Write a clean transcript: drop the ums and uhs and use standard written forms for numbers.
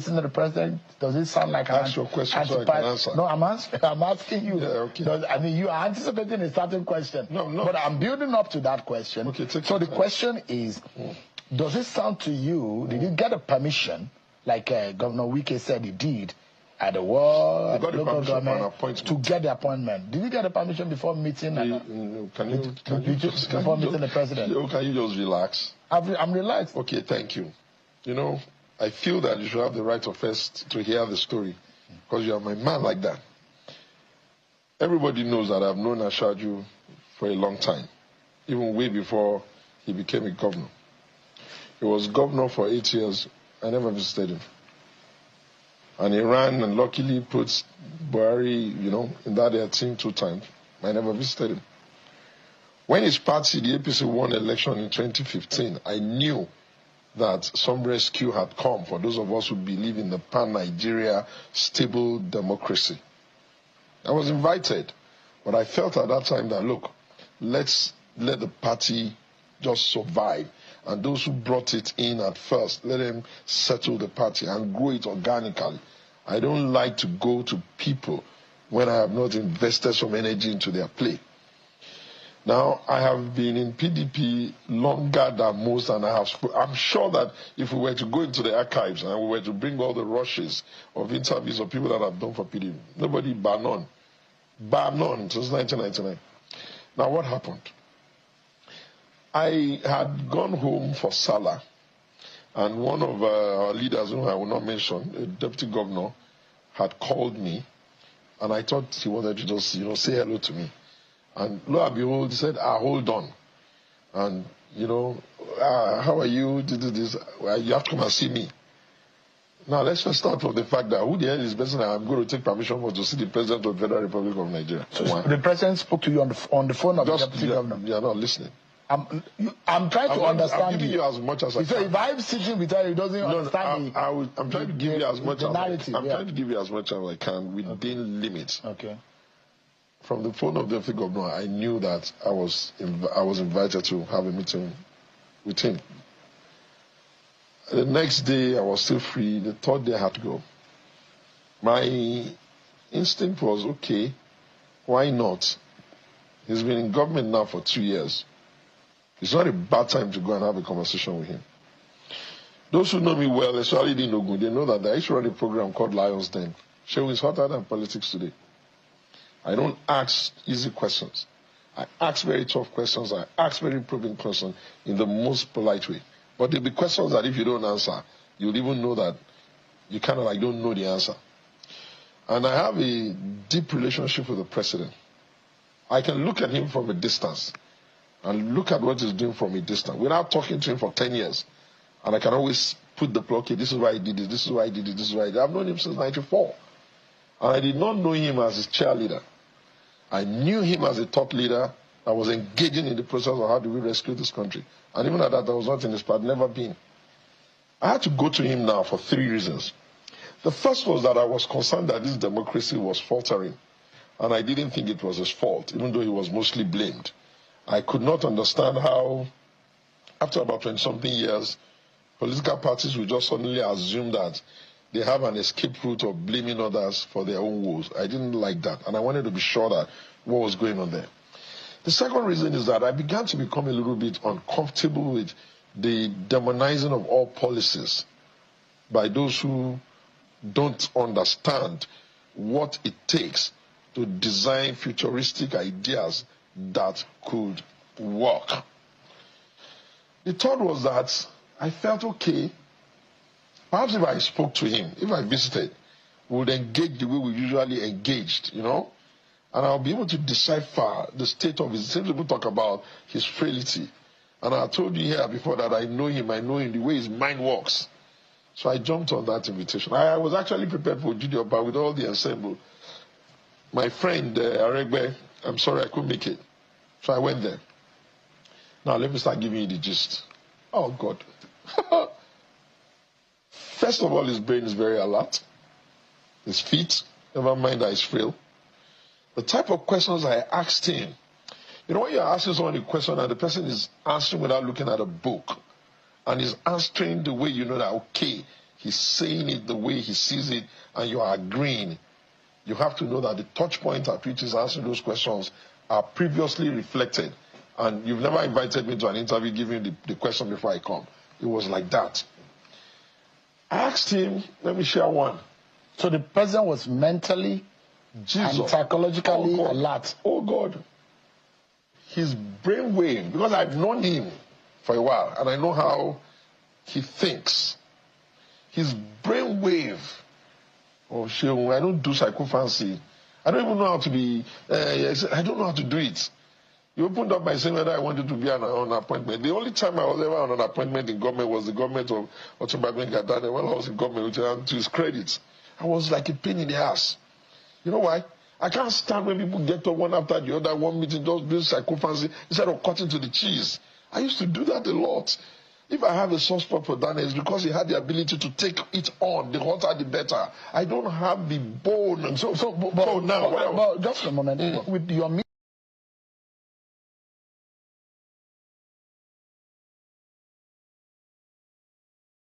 meeting with the president? Does it sound like ask your question so I can answer? No, I'm asking you. Yeah, okay. I mean, you are anticipating a certain question. No. But I'm building up to that question. Okay, so the question is, does it sound to you, did you get a permission, like Governor Wike said he did, at the local government to get the appointment? Did you get a permission before meeting? Can you meeting the president? Can you just relax? I'm relaxed. Okay, thank you. You know, I feel that you should have the right of first to hear the story, because you are my man like that. Everybody knows that I've known Ashaju for a long time, even way before he became a governor. He was governor for 8 years. I never visited him. And he ran and luckily put Buhari, you know, in that team 2 times. I never visited him. When his party, the APC, won election in 2015, I knew that some rescue had come for those of us who believe in the pan-Nigeria stable democracy. I was invited, but I felt at that time that, look, let's let the party just survive. And those who brought it in at first, let them settle the party and grow it organically. I don't like to go to people when I have not invested some energy into their play. Now, I have been in PDP longer than most, and I'm sure that if we were to go into the archives and we were to bring all the rushes of interviews of people that have done for PDP, nobody bar none since 1999. Now, what happened? I had gone home for Salah, and one of our leaders, whom I will not mention, a deputy governor, had called me, and I thought he wanted to just, say hello to me. And lo and behold, he said, hold on. And, how are you? This. You have to come and see me. Now, let's just start from the fact that who the hell is the person I'm going to take permission for to see the President of the Federal Republic of Nigeria? So the President spoke to you on the phone of the deputy governor? You are not listening. I'm trying to understand I'm giving you as much as I can. So if I'm sitting with her, he doesn't understand I'm trying to give you as much as trying to give you as much as I can within limits. Okay. From the phone of the deputy governor, I knew that I was invited to have a meeting with him. The next day, I was still free. The third day, I had to go. My instinct was, okay, why not? He's been in government now for 2 years. It's not a bad time to go and have a conversation with him. Those who know me well, especially in Ogun, they know that I used to run a program called Lions Den. Show is hotter than politics today. I don't ask easy questions. I ask very tough questions. I ask very probing questions in the most polite way. But there'll be questions that if you don't answer, you'll even know that you kind of like don't know the answer. And I have a deep relationship with the president. I can look at him from a distance and look at what he's doing from a distance without talking to him for 10 years. And I can always put the plug, okay, this is why he did it, this is why he did it, this is why he did it. I've known him since 94. And I did not know him as his cheerleader. I knew him as a thought leader that was engaging in the process of how do we rescue this country. And even at that, I was not in his part, never been. I had to go to him now for 3 reasons. The first was that I was concerned that this democracy was faltering. And I didn't think it was his fault, even though he was mostly blamed. I could not understand how, after about 20-something years, political parties would just suddenly assume that they have an escape route of blaming others for their own woes. I didn't like that, and I wanted to be sure that what was going on there. The second reason is that I began to become a little bit uncomfortable with the demonizing of all policies by those who don't understand what it takes to design futuristic ideas that could work. The third was that I felt, okay, perhaps if I spoke to him, if I visited, we would engage the way we usually engaged, and I'll be able to decipher the state of his. Some people talk about his frailty. And I told you here before that I know him the way his mind works. So I jumped on that invitation. I was actually prepared for Junior, but with all the ensemble. My friend, Aregbe, I'm sorry I couldn't make it. So I went there. Now let me start giving you the gist. Oh, God. First of all, his brain is very alert. His feet, never mind that he's frail. The type of questions I asked him, when you're asking someone a question and the person is answering without looking at a book, and is answering the way you know that, okay, he's saying it the way he sees it, and you are agreeing. You have to know that the touch point at which he's answering those questions are previously reflected. And you've never invited me to an interview giving the question before I come. It was like that. I asked him, let me share one. So the president was mentally and psychologically alert. Oh God. His brainwave, because I've known him for a while, and I know how he thinks. His brainwave. Oh, Sheung, I don't do psychophancy. I don't even know how to be, I don't know how to do it. You opened up by saying whether I wanted to be on an appointment. The only time I was ever on an appointment in government was the government of Otunbagbe Gadane when I was in government, to his credit. I was like a pain in the ass. You know why? I can't stand when people get up one after the other, one meeting, just doing psychophancy instead of cutting to the cheese. I used to do that a lot. If I have a soft spot for Daniel, it's because he had the ability to take it on. The hotter, the better. I don't have the bone. So now, just a moment. With your